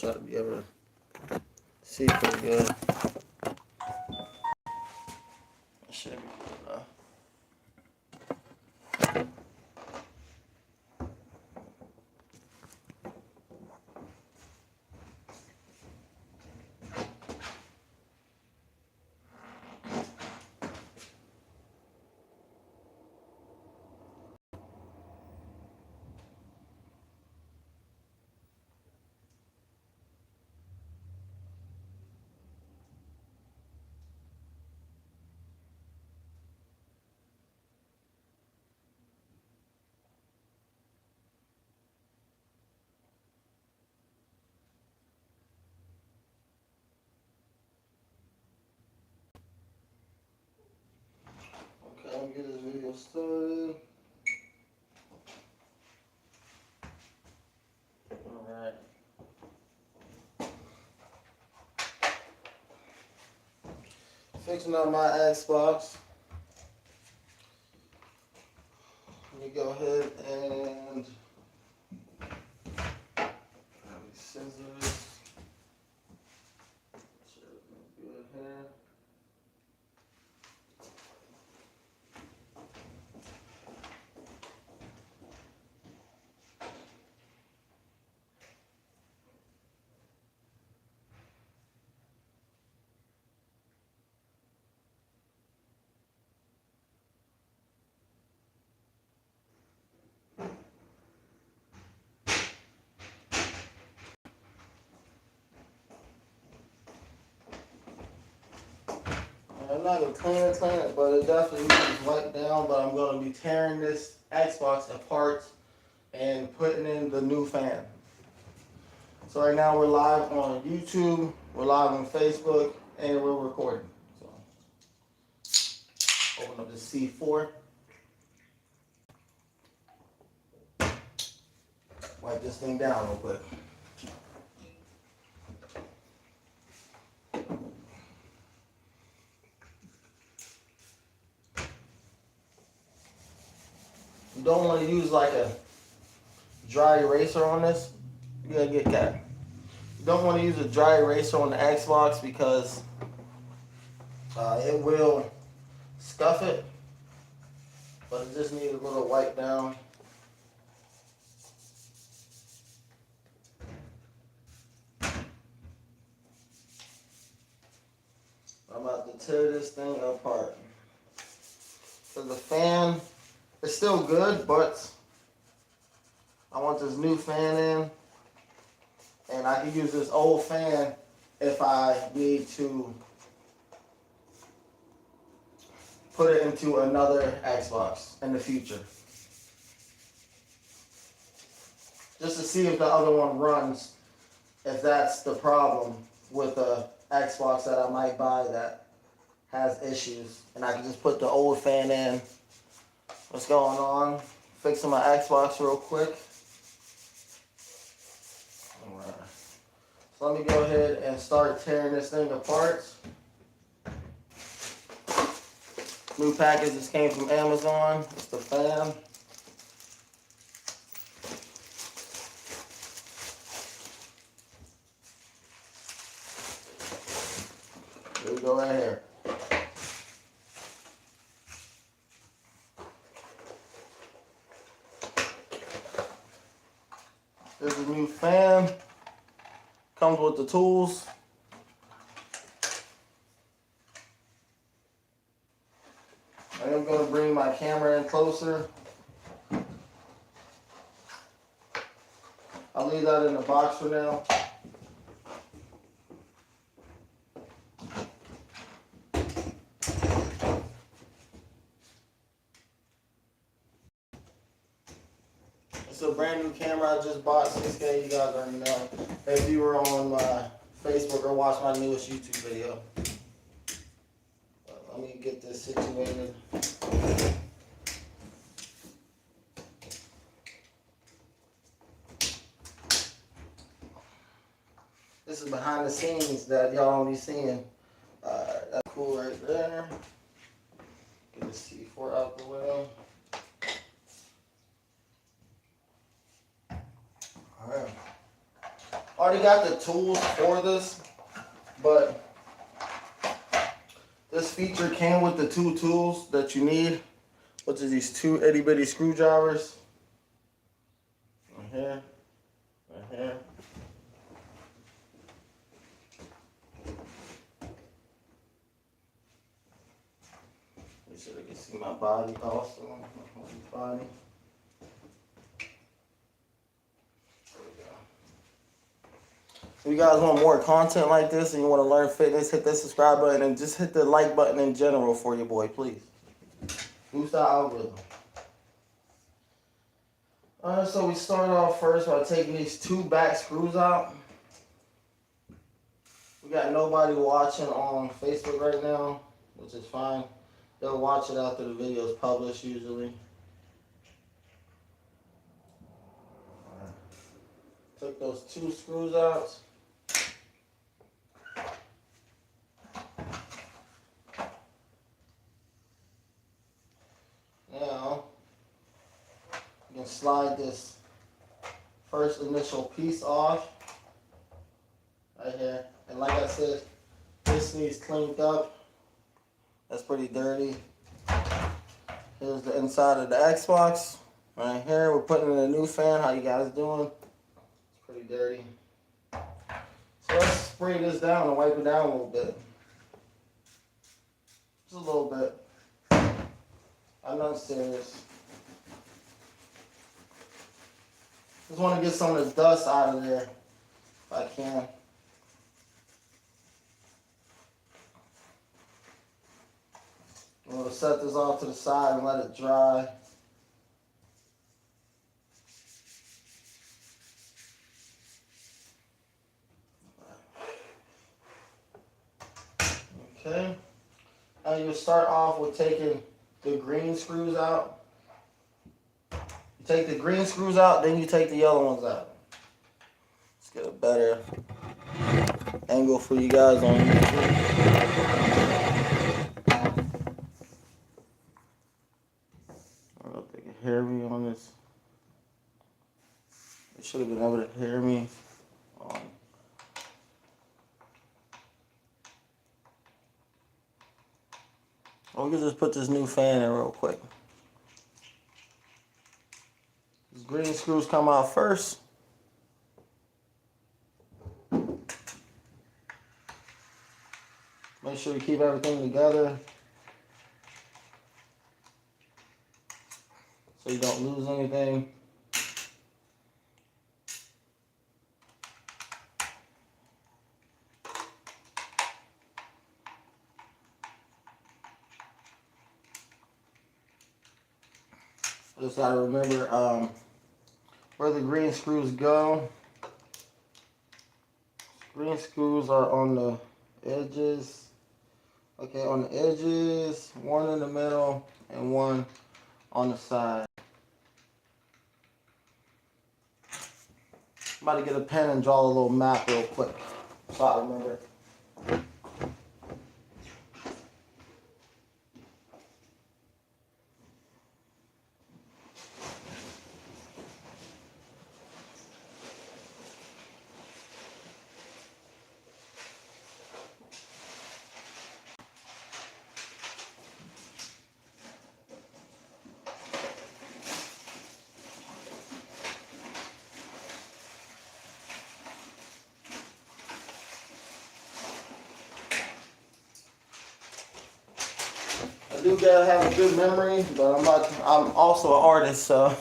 gonna try to be able to see pretty good. That should be good enough. Okay, let me get this video started. Alright. Fixing up my Xbox. Let me go ahead and grab these scissors. Should be good here. I'm not going to clean it, but it definitely needs wiped down. But I'm going to be tearing this Xbox apart and putting in the new fan. So right now we're live on YouTube, we're live on Facebook, and we're recording. So open up the C4. Wipe this thing down real quick. You don't want to use like a dry eraser on this. You gotta get that. You don't want to use a dry eraser on the Xbox because it will scuff it. But it just needs a little wipe down. I'm about to tear this thing apart. So the fan is still good, but I want this new fan in. And I can use this old fan if I need to put it into another Xbox in the future. Just to see if the other one runs, if that's the problem with the Xbox that I might buy that has issues. And I can just put the old fan in. What's going on? Fixing my Xbox real quick. Alright. So let me go ahead and start tearing this thing apart. New package just came from Amazon. It's the fan. Here we go right here. There's a new fan. Comes with the tools. I am going to bring my camera in closer. I'll leave that in the box for now. It's a brand new camera I just bought, 6K, you guys already know. If you were on my Facebook or watched my newest YouTube video. Let me get this situated. This is behind the scenes that y'all won't be seeing. That's cool right there. Get the C4 out the way. Alright. already got the tools for this, but this feature came with the 2 tools that you need, which is these 2 itty bitty screwdrivers. Right here, right here. Make sure they can see my body also, my whole body. If you guys want more content like this and you want to learn fitness, hit that subscribe button and just hit the like button in general for your boy, please. Boost our algorithm. Alright, so we start off first by taking these 2 back screws out. We got nobody watching on Facebook right now, which is fine. They'll watch it after the video is published usually. Took those 2 screws out. Now, you can slide this first initial piece off right here. And like I said, this needs cleaned up. That's pretty dirty. Here's the inside of the Xbox. Right here, we're putting in a new fan. How you guys doing? It's pretty dirty. So let's spray this down and wipe it down a little bit. Just a little bit. I'm not serious. Just want to get some of the dust out of there if I can. I'm going to set this off to the side and let it dry. Okay. Now you start off with taking the green screws out. You take the green screws out, then you take the yellow ones out. Let's get a better angle for you guys on YouTube. I don't know if they can hear me on this. They should have been able to hear me on. We can just put this new fan in real quick. These green screws come out first. Make sure you keep everything together so you don't lose anything. Just gotta remember where the green screws go. Green screws are on the edges. Okay, on the edges, 1 in the middle, and 1 on the side. I'm about to get a pen and draw a little map real quick so I remember. I do gotta have a good memory, but I'm also an artist, so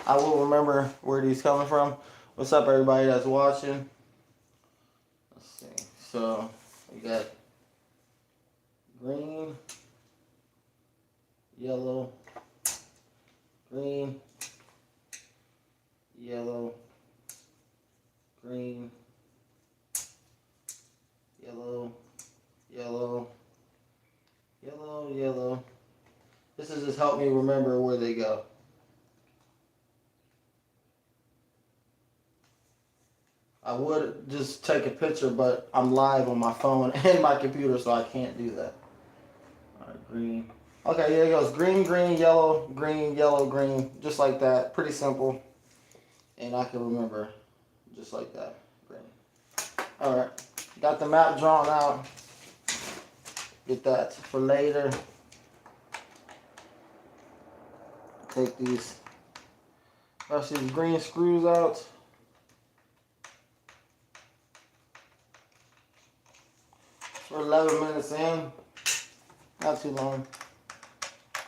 I will remember where these coming from. What's up, everybody that's watching? Let's see. So we got green, yellow, green, yellow, green, yellow, yellow, yellow, yellow. This has just helped me remember where they go. I would just take a picture, but I'm live on my phone and my computer, so I can't do that. Alright, green. Okay, here it goes. Green, green, yellow, green. Just like that. Pretty simple. And I can remember just like that. Green. Alright, got the map drawn out. Get that for later. Take these green screws out. We're 11 minutes in. Not too long.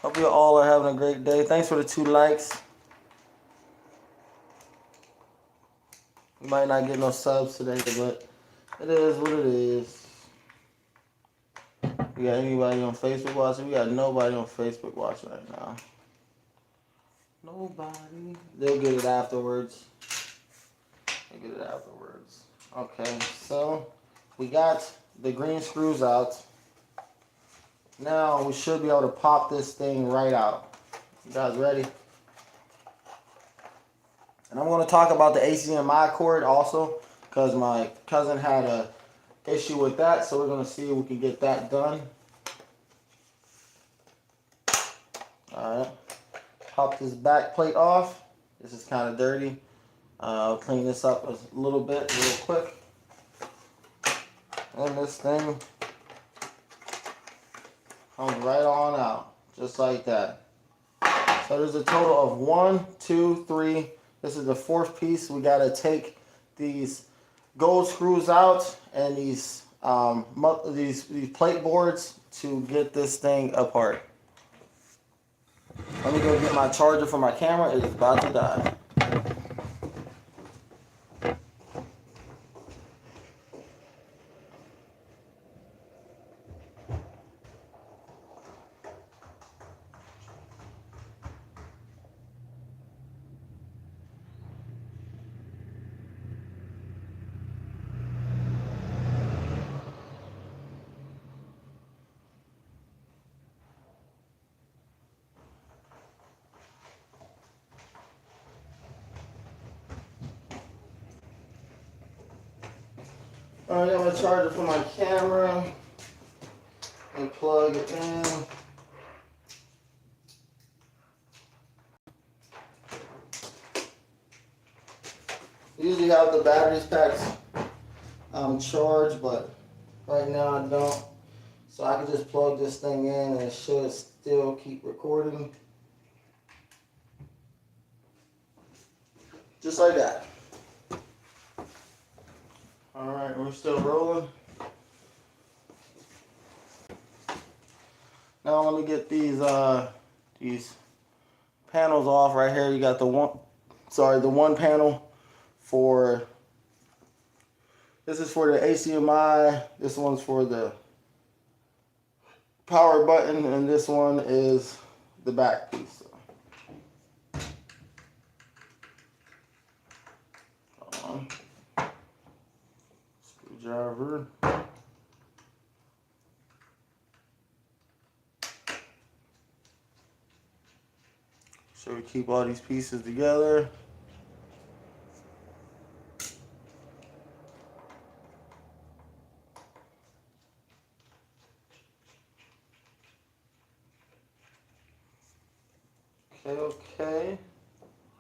Hope you all are having a great day. Thanks for the 2 likes. We might not get no subs today, but it is what it is. We got anybody on Facebook watching? We got nobody on Facebook watching right now. Nobody. They'll get it afterwards. They'll get it afterwards. Okay, so we got the green screws out. Now we should be able to pop this thing right out. You guys ready? And I'm going to talk about the HDMI cord also, because my cousin had a issue with that, so we're going to see if we can get that done. Alright, pop this back plate off. This is kind of dirty. I'll clean this up a little bit, real quick. And this thing comes right on out, just like that. So there's a total of 1, 2, 3. This is the 4th piece. We got to take these gold screws out and these plate boards to get this thing apart. Let me go get my charger for my camera. It is about to die. Alright, I got my charger for my camera and plug it in. Usually have the batteries packs charged, but right now I don't. So I can just plug this thing in and it should still keep recording. Just like that. Alright, we're still rolling. Now let me get these panels off right here. You got the one panel for, this is for the HDMI, this one's for the power button, and this one is the back piece. Screwdriver. So we keep all these pieces together. Okay.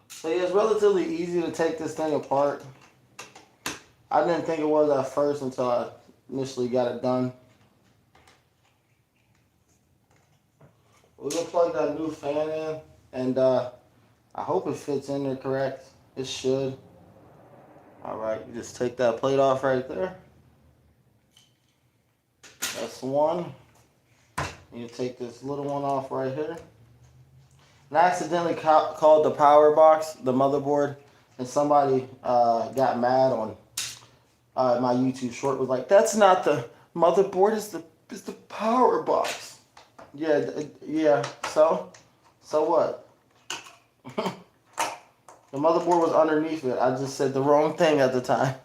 So yeah, it's relatively easy to take this thing apart. I didn't think it was at first until I initially got it done. We're gonna plug that new fan in, and I hope it fits in there correct. It should. Alright, you just take that plate off right there. That's one. You take this little one off right here. And I accidentally called the power box the motherboard, and somebody got mad on my YouTube short, was like, "That's not the motherboard, it's the power box." Yeah. So what? The motherboard was underneath it. I just said the wrong thing at the time.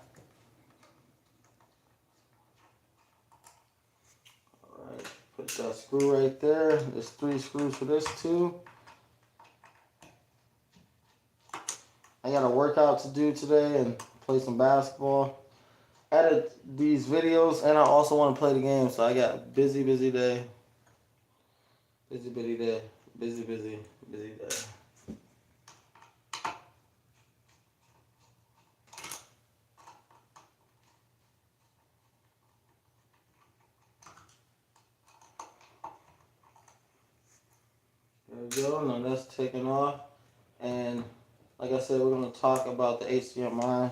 Alright, put that screw right there. There's 3 screws for this too. I got a workout to do today and play some basketball. Edit these videos, and I also want to play the game, so I got a busy day. Busy day. Busy day. we go. Now that's taken off. And like I said, we're going to talk about the HDMI.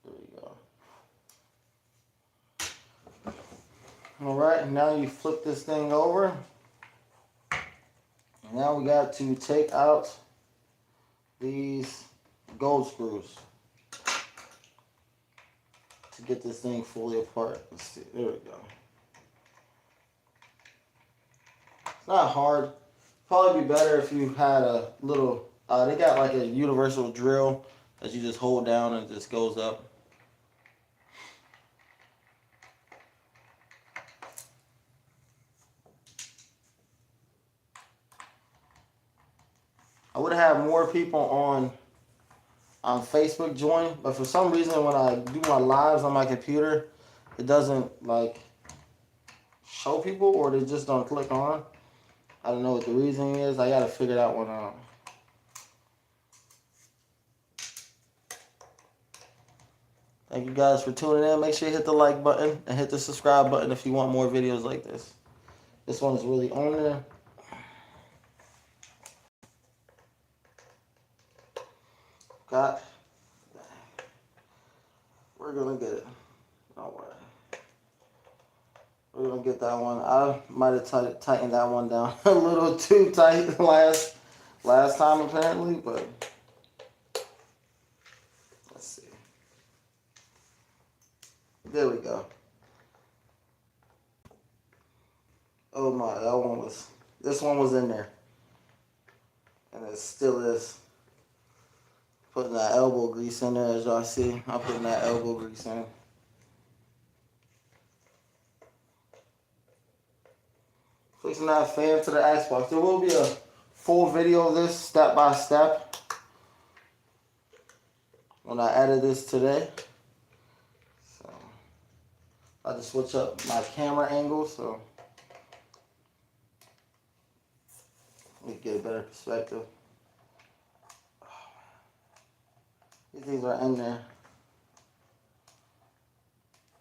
There we go. Alright, now you flip this thing over. Now we got to take out these gold screws to get this thing fully apart. Let's see, there we go. It's not hard. Probably be better if you had a little, they got like a universal drill that you just hold down and it just goes up. I would have had more people on Facebook join, but for some reason when I do my lives on my computer, it doesn't like show people, or they just don't click on. I don't know what the reason is. I gotta figure that one out. Thank you guys for tuning in. Make sure you hit the like button and hit the subscribe button if you want more videos like this. This one's really on there. Got. We're gonna get it. Don't worry. We're gonna get that one. I might have tightened that one down a little too tight last time apparently, but let's see. There we go. Oh my, this one was in there. And it still is. Putting that elbow grease in there, as y'all see. I'm putting that elbow grease in. Fixing that fan to the Xbox. There will be a full video of this step by step when I edit this today. So I just switch up my camera angle so we get a better perspective. These things are in there.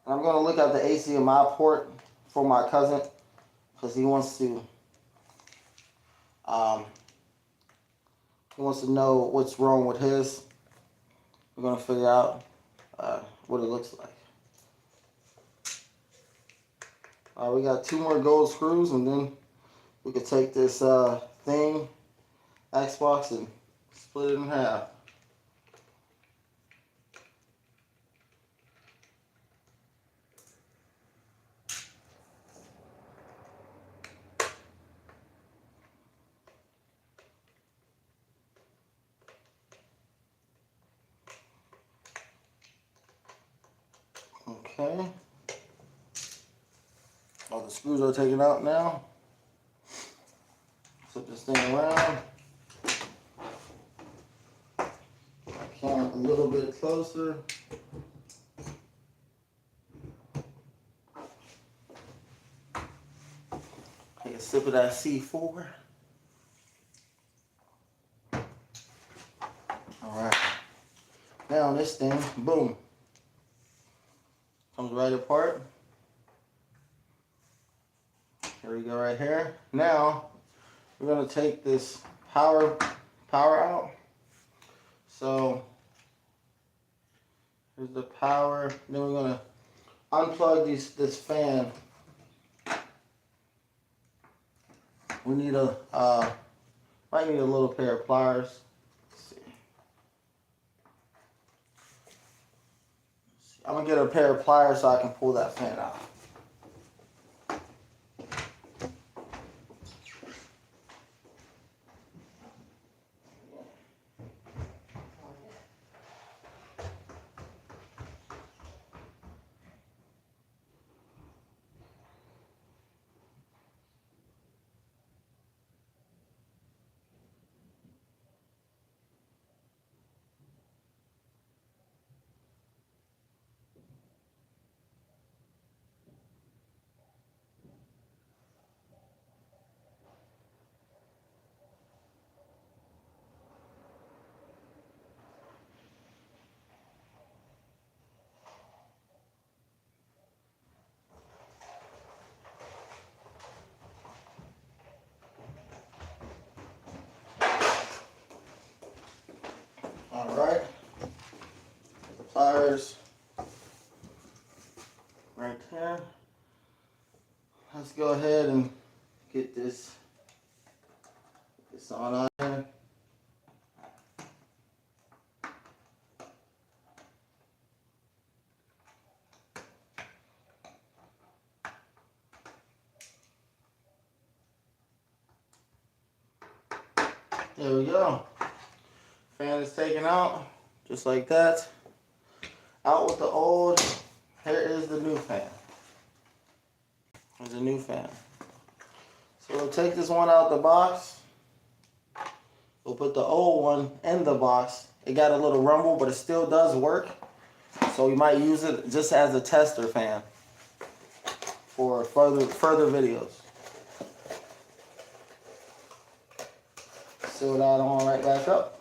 And I'm going to look at the HDMI port for my cousin because he wants to know what's wrong with his. We're going to figure out what it looks like. Alright, we got 2 more gold screws and then we can take this thing, Xbox, and split it in half. Okay. All the screws are taken out now. Flip this thing around. Camera a little bit closer. Take a sip of that C4. Alright. Now this thing, boom. Comes right apart. Here we go right here. Now we're gonna take this power out. So here's the power. Then we're gonna unplug this fan. We need might need a little pair of pliers. Let's see. I'm gonna get a pair of pliers so I can pull that fan out. let's go ahead and get this on there. There we go. Fan is taken out, just like that. Out with the old. Here is the new fan. There's a new fan. So we'll take this one out the box. We'll put the old one in the box. It got a little rumble, but it still does work. So we might use it just as a tester fan for further videos. Seal that on right back up.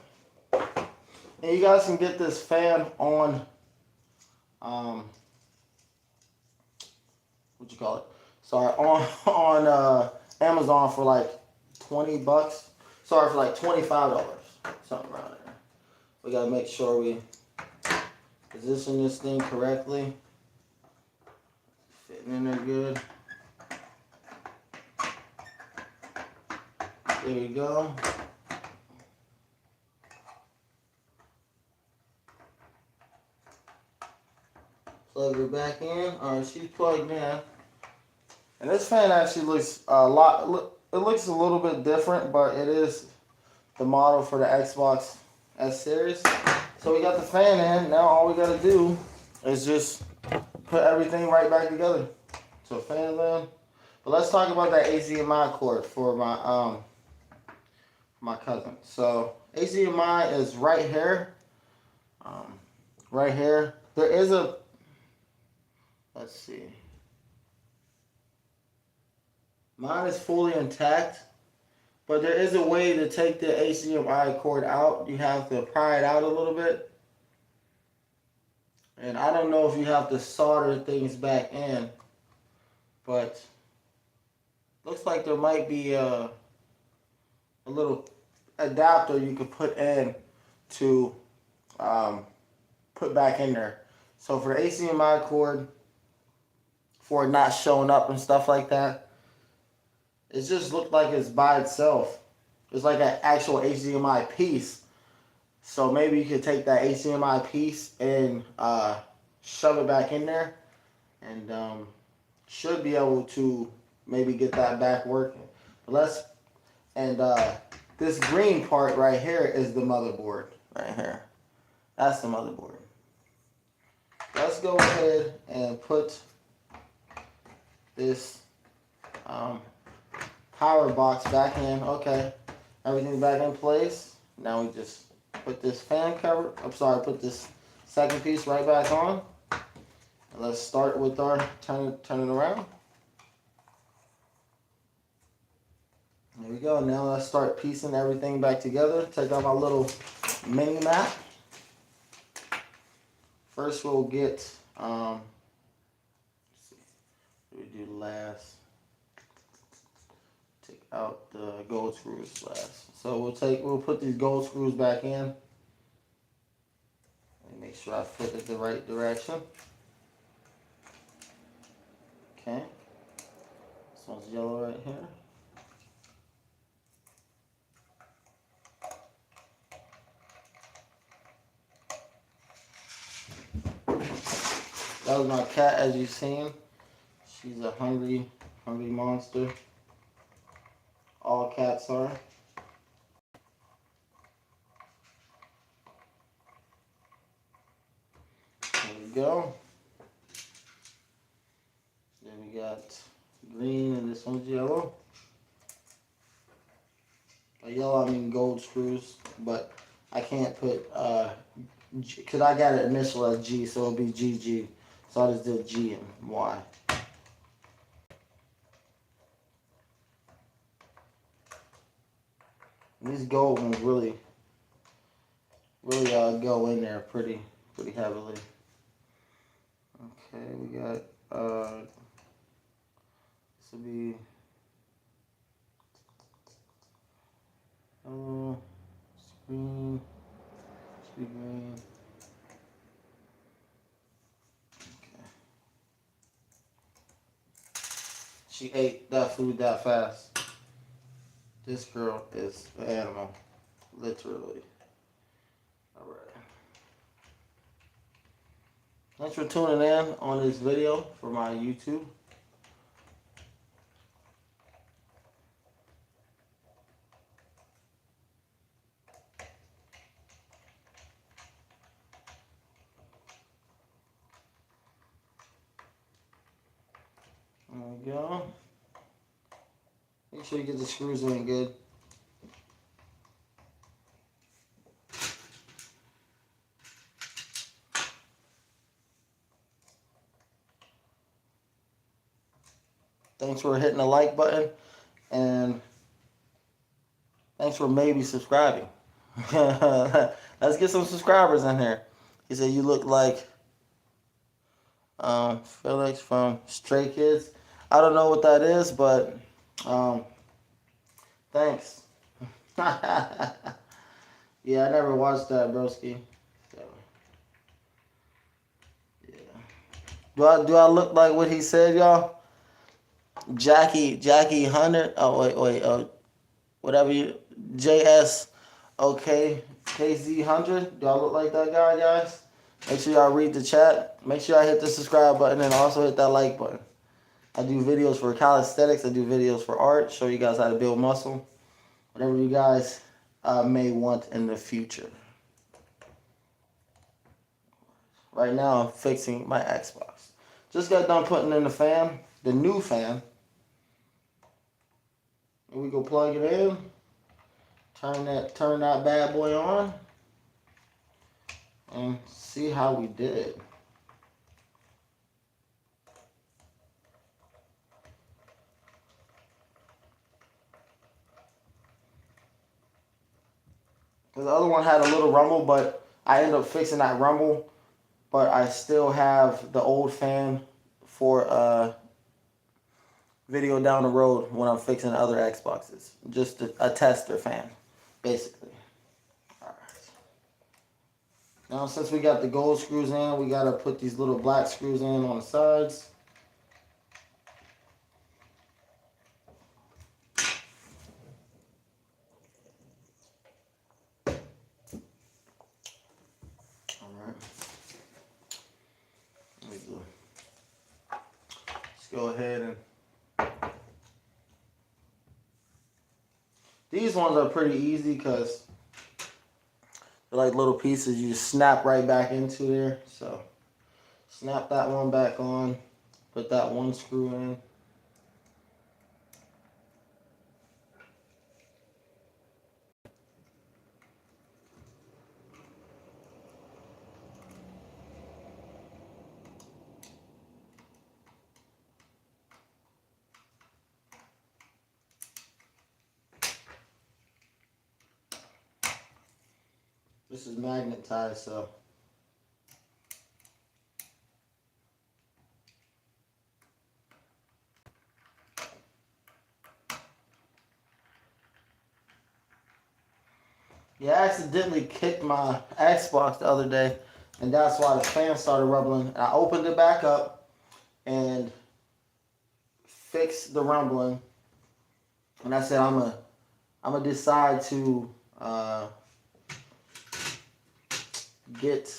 And you guys can get this fan on what you call it? Sorry, on Amazon for like $20. Sorry, for like $25, something around there. We gotta make sure we position this thing correctly. Fitting in there good. There we go. Plug her back in. Alright, she's plugged in. And this fan actually looks a lot, it looks a little bit different, but it is the model for the Xbox S Series. So we got the fan in. Now all we gotta do is just put everything right back together. So fan's in. But let's talk about that HDMI cord for my cousin. So HDMI is right here. Right here. There is a, let's see. Mine is fully intact, but there is a way to take the HDMI cord out. You have to pry it out a little bit. And I don't know if you have to solder things back in, but looks like there might be a little adapter you could put in to put back in there. So for the HDMI cord, for it not showing up and stuff like that, it just looked like it's by itself. It's like an actual HDMI piece. So maybe you could take that HDMI piece and shove it back in there, and should be able to maybe get that back working. But this green part right here is the motherboard right here. That's the motherboard. Let's go ahead and put this power box back in. Okay, everything's back in place. Now we just put this fan cover, put this second piece right back on. And let's start with our turn it around. There we go. Now let's start piecing everything back together. Take out my little mini map. First we'll get let's see, what do we do last? Take out the gold screws last. So we'll put these gold screws back in. Let me make sure I fit it the right direction. Okay. This one's yellow right here. That was my cat, as you've seen. She's a hungry monster. All cats are. There we go. Then we got green and this one's yellow. By yellow I mean gold screws, but I can't put because I got it initial as G, so it'll be GG. So I just did G and Y. And these gold ones really go in there pretty heavily. Okay, we got this will be screen, green. she ate that food that fast. This girl is an animal. Literally. Alright. Thanks for tuning in on this video for my YouTube. There we go. Make sure you get the screws in good. Thanks for hitting the like button, and thanks for maybe subscribing. Let's get some subscribers in here. He said you look like Felix from Stray Kids. I don't know what that is, but thanks. Yeah, I never watched that, broski. So, yeah. Do I look like what he said, y'all? Jackie 100. Oh wait. Whatever you JS. Okay, KZ 100. Do I look like that guy, guys? Make sure y'all read the chat. Make sure y'all hit the subscribe button and also hit that like button. I do videos for calisthenics. I do videos for art. Show you guys how to build muscle. Whatever you guys may want in the future. Right now, I'm fixing my Xbox. Just got done putting in the fan, the new fan. And we go plug it in. Turn that bad boy on. And see how we did. The other one had a little rumble, but I ended up fixing that rumble. But I still have the old fan for video down the road when I'm fixing other Xboxes. Just a tester fan, basically. Alright. Now since we got the gold screws in, we got to put these little black screws in on the sides. Go ahead and these ones are pretty easy because they're like little pieces you just snap right back into there. So snap that one back on, put that one screw in. This is magnetized, so yeah, I accidentally kicked my Xbox the other day, and that's why the fan started rumbling. I opened it back up and fixed the rumbling, and I said I'm gonna decide to get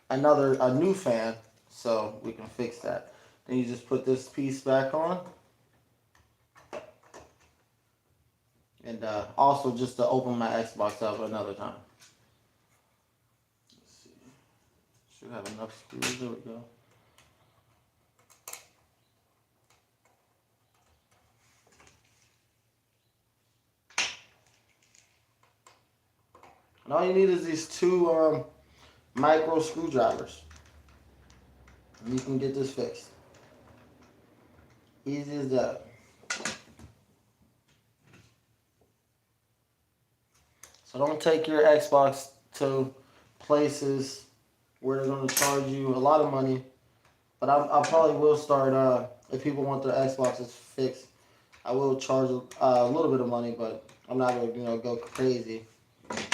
a new fan so we can fix that. Then you just put this piece back on. And also just to open my Xbox up another time. Let's see. Should have enough screws. There we go. And all you need is these two micro screwdrivers. And you can get this fixed. Easy as that. So don't take your Xbox to places where they're going to charge you a lot of money. But I probably will start, if people want their Xboxes fixed, I will charge a little bit of money, but I'm not going to go crazy,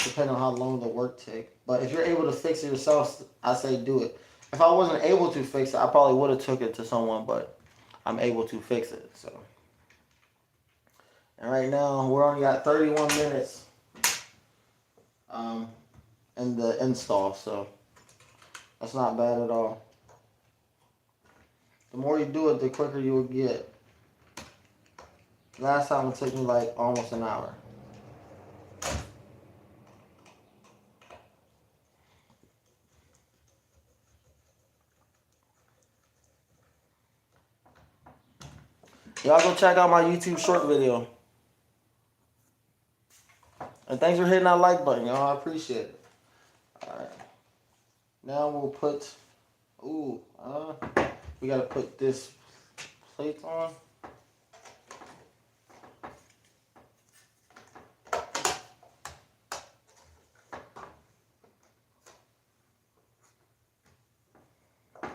depending on how long the work takes. But if you're able to fix it yourself, I say do it. If I wasn't able to fix it, I probably would have took it to someone, but I'm able to fix it. So, and right now we're only got 31 minutes in the install, so that's not bad at all. The more you do it, the quicker you will get. Last time it took me like almost an hour. Y'all go check out my YouTube short video. And thanks for hitting that like button, y'all. I appreciate it. Alright. Now we'll put, we gotta put this plate on.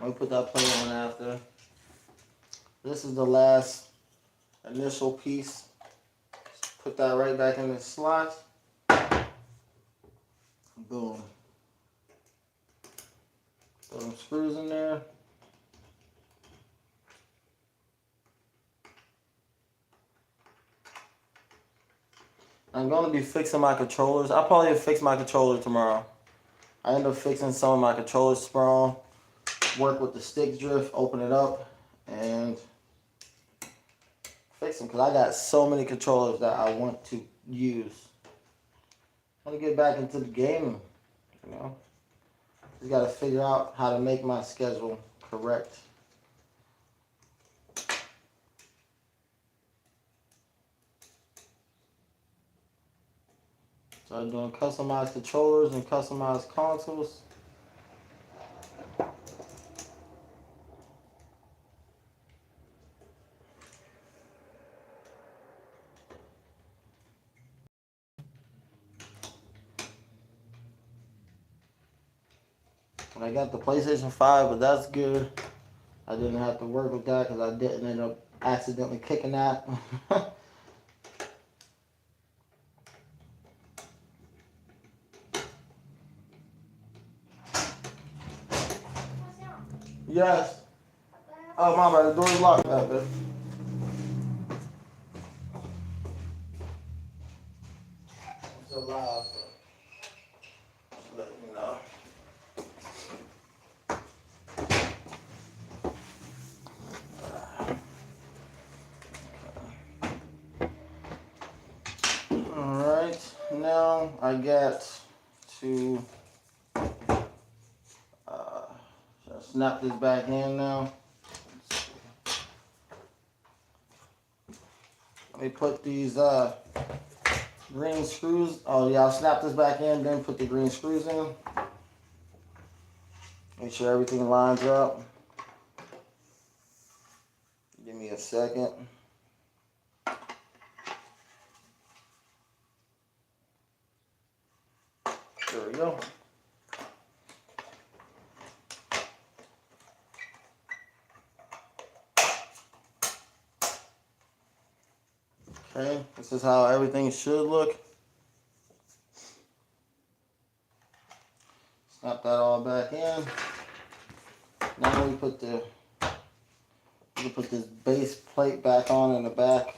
We'll put that plate on after. This is the last initial piece. Just put that right back in the slot. Boom. Throw some screws in there. I'm going to be fixing my controllers. I'll probably fix my controller tomorrow. I end up fixing some of my controllers tomorrow. Work with the stick drift, open it up, and fix them. Because I got so many controllers that I want to use. I want to get back into the game, you know. Just got to figure out how to make my schedule correct. So I'm doing customized controllers and customized consoles. And I got the PlayStation 5, but that's good. I didn't have to work with that because I didn't end up accidentally kicking that. Yes. Oh, my bad. The door's locked up, man. It's so loud, so just let you know. Alright, now I got to snap this back in now. Let me put these green screws. Oh yeah, I'll snap this back in, then put the green screws in. Make sure everything lines up. Give me a second. There we go. Okay, this is how everything should look. Snap that all back in. Now we put this base plate back on in the back.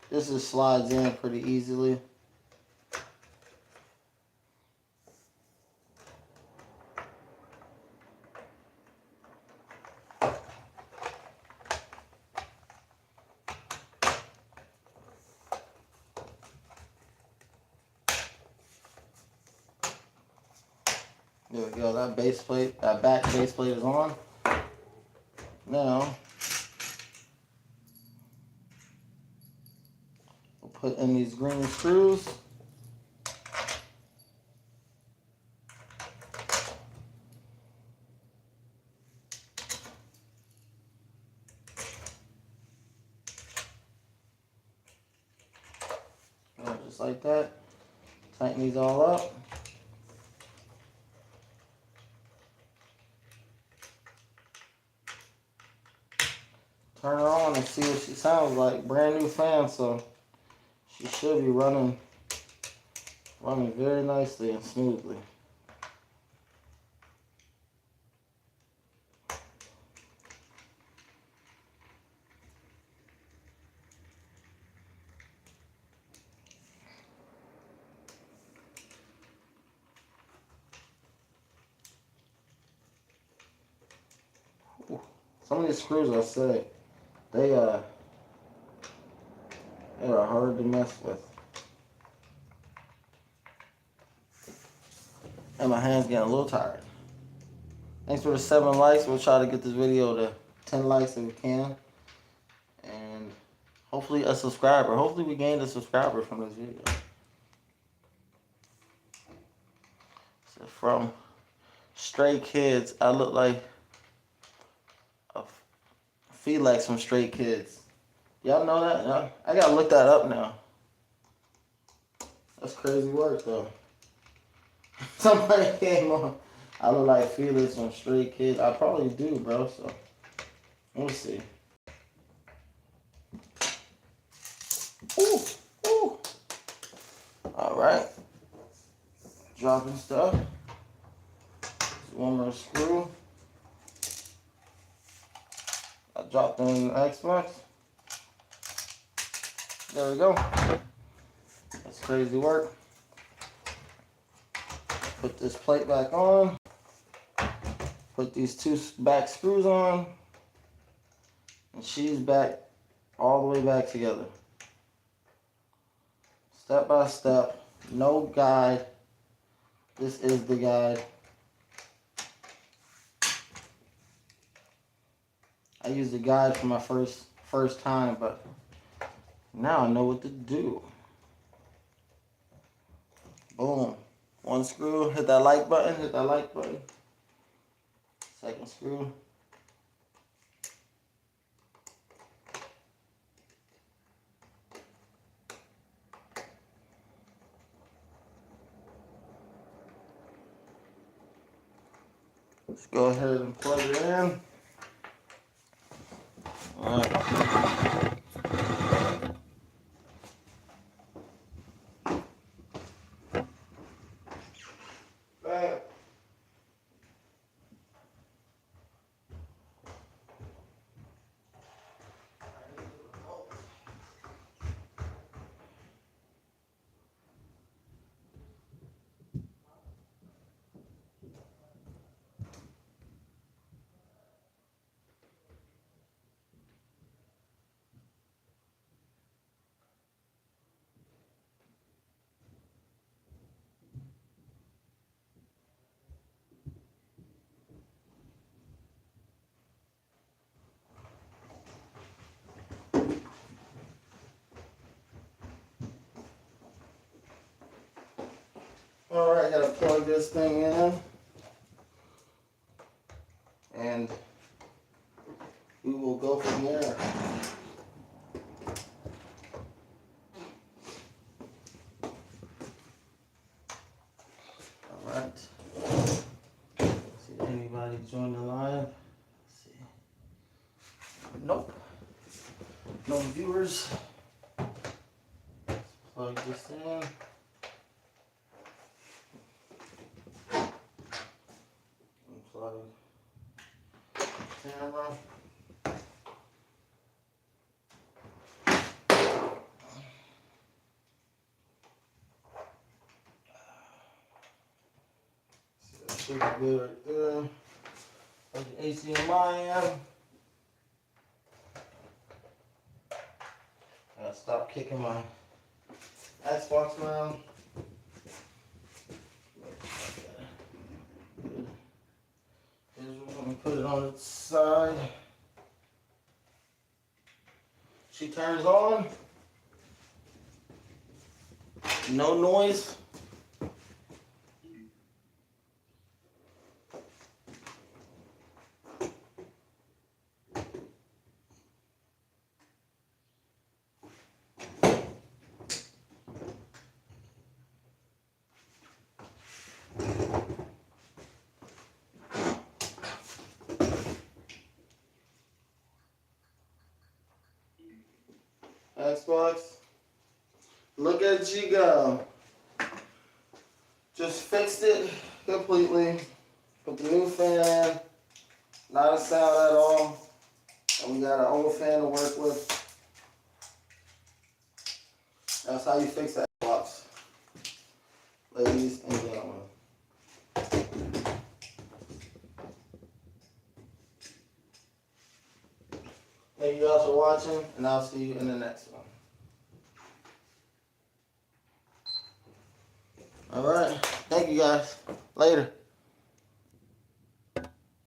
This just slides in pretty easily. There we go, that base plate, that back base plate is on. Now, we'll put in these green screws. Just like that. Tighten these all up. Turn her on and see what she sounds like. Brand new fan, so she should be running very nicely and smoothly. Some of these screws, I said, they are hard to mess with. And my hand's getting a little tired. Thanks for the 7 likes. We'll try to get this video to 10 likes if we can. And hopefully a subscriber. Hopefully we gained a subscriber from this video. So from Stray Kids, I look like a Felix from Stray Kids. Y'all know that? No? I gotta look that up now. That's crazy work though. Somebody came on. I look like Felix from Stray Kids. I probably do, bro. So let me see. Ooh, ooh. All right. Dropping stuff. One more screw. I dropped them in the Xbox. There we go. That's crazy work. Put this plate back on. Put these 2 back screws on. And she's back all the way back together. Step by step. No guide. This is the guide. I used the guide for my first time, but now I know what to do. Boom. 1 screw, hit that like button, hit that like button. 2nd screw. Let's go ahead and plug it in. All right. All right, gotta plug this thing in, and we will go from there. All right. See anybody join the live? Let's see. Nope. No viewers. Let's plug this in. Unplug camera. See, that should be good right there. Plug the HDMI in. Gotta stop kicking my Xbox around. Let me put it on its side. She turns on. No noise. Xbox, look at you go. Just fixed it completely. Put the new fan in. Not a sound at all. And we got an old fan to work with. That's how you fix that Xbox, ladies and gentlemen. Thank you guys for watching, and I'll see you in the next one. All right. Thank you guys. Later.